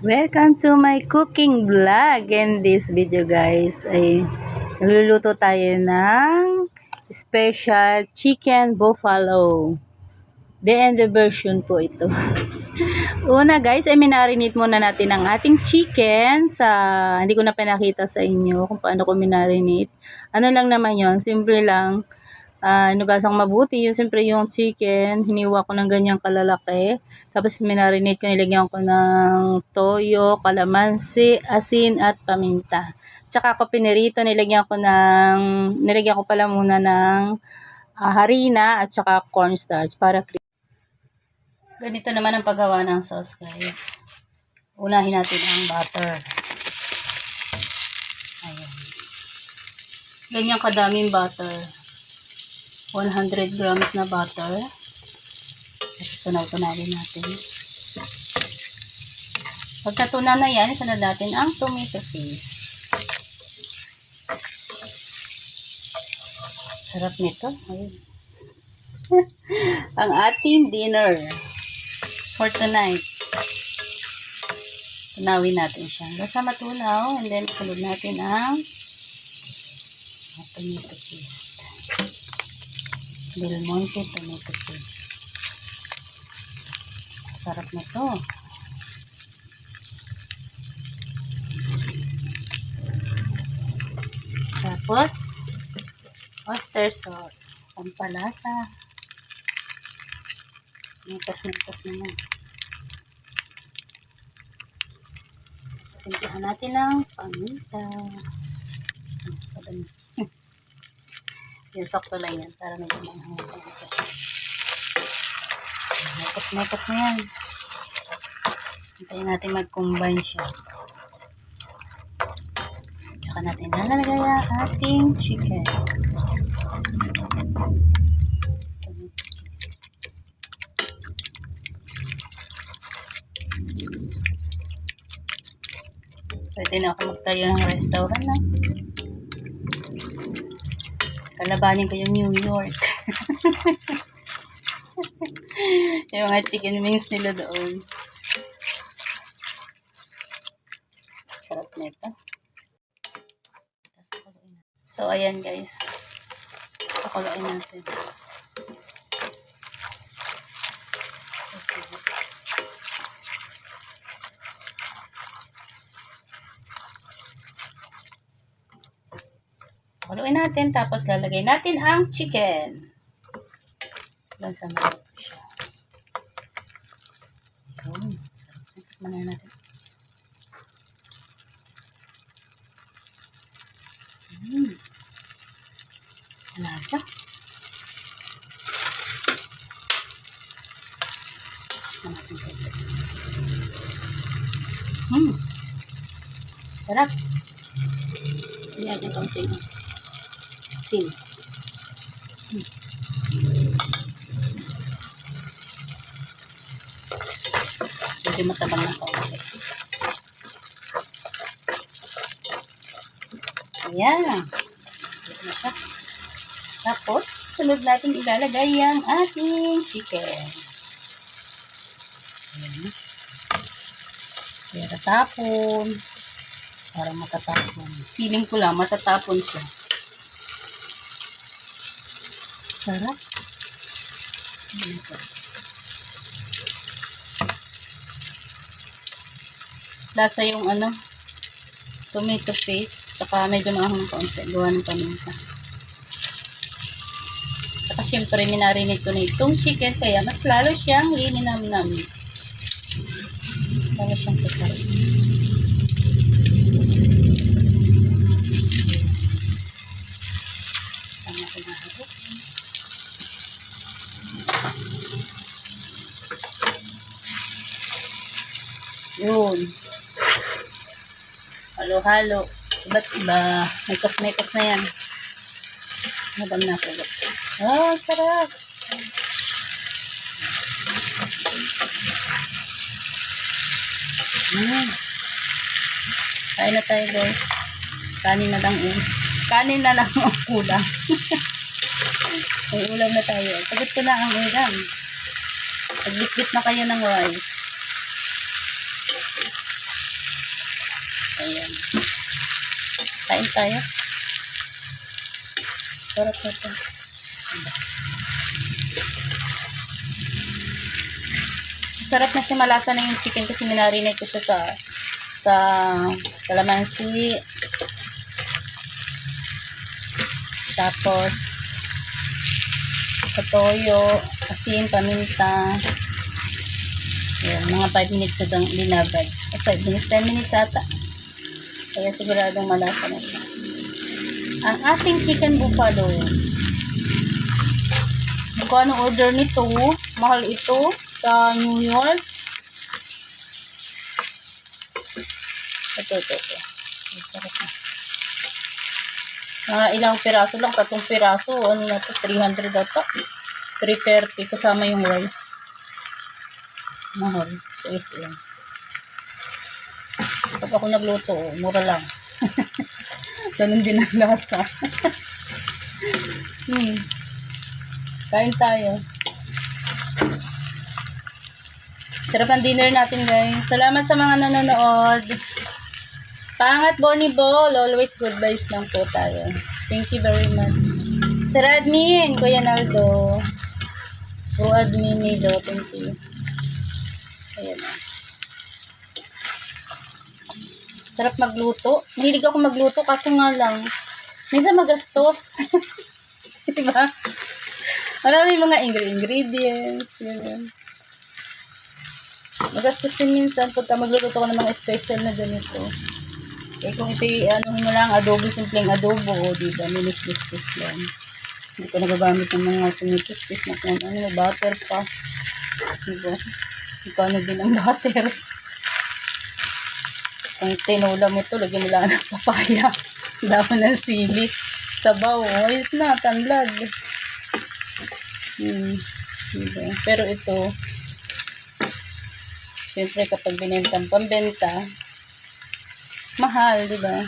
Welcome to my cooking vlog. In this video guys ay nagluluto tayo ng special chicken buffalo. The end version po ito. Una guys ay minarinate muna natin ang ating chicken sa, hindi ko na pinakita sa inyo kung paano ko minarinate. Ano lang naman yon, simple lang. Inugasang mabuti yung siyempre yung chicken, hiniwa ko ng ganyang kalalaki, tapos minarinate ko, nilagyan ko ng toyo, kalamansi, asin at paminta, tsaka ko pinirito, nilagyan ko pala muna ng harina at tsaka cornstarch para crispy. Ganito naman ang paggawa ng sauce guys. Unahin natin ang butter. Ayan, ganyan kadaming butter, 100 grams na butter. Tunaw-tunawin natin. Pagkatunaw na yan, isunod natin ang tomato paste. Sarap nito. Ang ating dinner for tonight. Tunawin natin siya basta matunaw, and then isunod natin ang tomato paste. Del Monte tomato paste. Sarap nito. Tapos oyster sauce, pampalasa. Mintas-mintas naman. Timplahan natin ng paminta. Yan, sakto lang yan para medyo manghang. Mekas-mekas na yan. Hintayin natin mag-combine siya. Tsaka natin nalalagay ang ating chicken. Pwede na ako magtayo ng restaurant na. Kalabanin ko yung New York. Yung mga chicken wings nila doon. Sarap nito. So, ayan guys. Pakuluin natin. Pakuluin natin. Tapos, lalagay natin ang chicken. Lang sa mga siya. Yun. Tikman na natin. Lasa. Sarap. Ayan yung kaunting asin. Medyo matabang na kaunti. Ayan. Ito na siya. Tapos, sunod natin ilalagay ang ating chicken. Ayan. Kaya tatapon. Para matatapon. Feeling ko lang, matatapon siya. Sarap. Lasa yung tomato paste. Saka medyo maahong kaunti. Gawa ng paminta. Saka syempre, minarinate ko na itong chicken. Kaya mas lalo siyang lininam-nam. Lalo siyang sasarap. Yun. Halo-halo. Iba't iba. May kos-mekos na yan. Habang nakulot. Oh, sarap. Kain na tayo guys. Kanin na lang ang kulang. May ulam na tayo. Pagod ko na ang ulam. Pagbitbit na kayo ng rice. Ayan. Kain tayo. Sarap na ito. Sarap na siya, malasa na yung chicken kasi minarinate ko siya sa kalamansi. Tapos sa toyo, asin, paminta. Ayan, mga 5 minutes na itong linabad. 5 minutes, 10 minutes ata. Kaya siguradong malasa na siya. Ang ating chicken buffalo. Kung anong order nito, mahal ito sa New York. Ito. Sarap na. Ilang piraso lang, 3 piraso. Ano na ito? 300 ata. 330 kasama yung rice. Mahal. So, yan. Pag ako nagluto, mura lang. Ganun din ang lasa. Kain tayo. Sarap ang dinner natin, guys. Salamat sa mga nanonood. Pangat Bonnie Ball. Always good vibes lang po tayo. Thank you very much. Sir Admin, Kuya Nardo. Pro Admin Nido. Thank you. Ayan na. Sarap magluto. Mahilig ako magluto kaso nga lang, minsan magastos. Diba? Marami mga ingredients. Yun. Magastos din minsan pagka magluluto ko ng mga special na ganito. Eh kung ito ano mo lang, adobo, simpleng adobo, diba? Minis-bistis lang. Hindi ko nagagamit ng mga tumitis na kung ano, butter pa. Diba? Ikano din ang butter. Kung tinula mo ito, lagyan mo lang ng papaya. Damo ng sili. Sabaw. Ayos na, tanlag. Diba? Pero ito, siyempre kapag binentang pambenta, mahal, diba?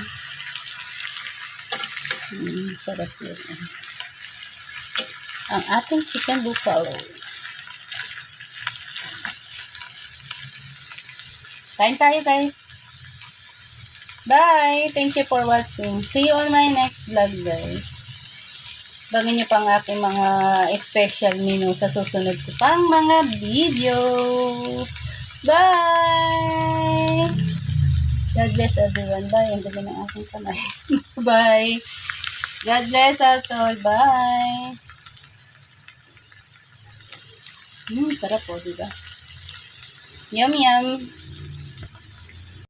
Sarap yun. Ang ating chicken buffalo. Kain tayo, guys. Bye! Thank you for watching. See you on my next vlog, guys. Bagay nyo pang aking mga special menu sa susunod ko pang mga video. Bye! God bless everyone. Bye. Ang gabi ng aking kamay. Bye. God bless us all. Bye. Sarap po, diba? Yum, yum.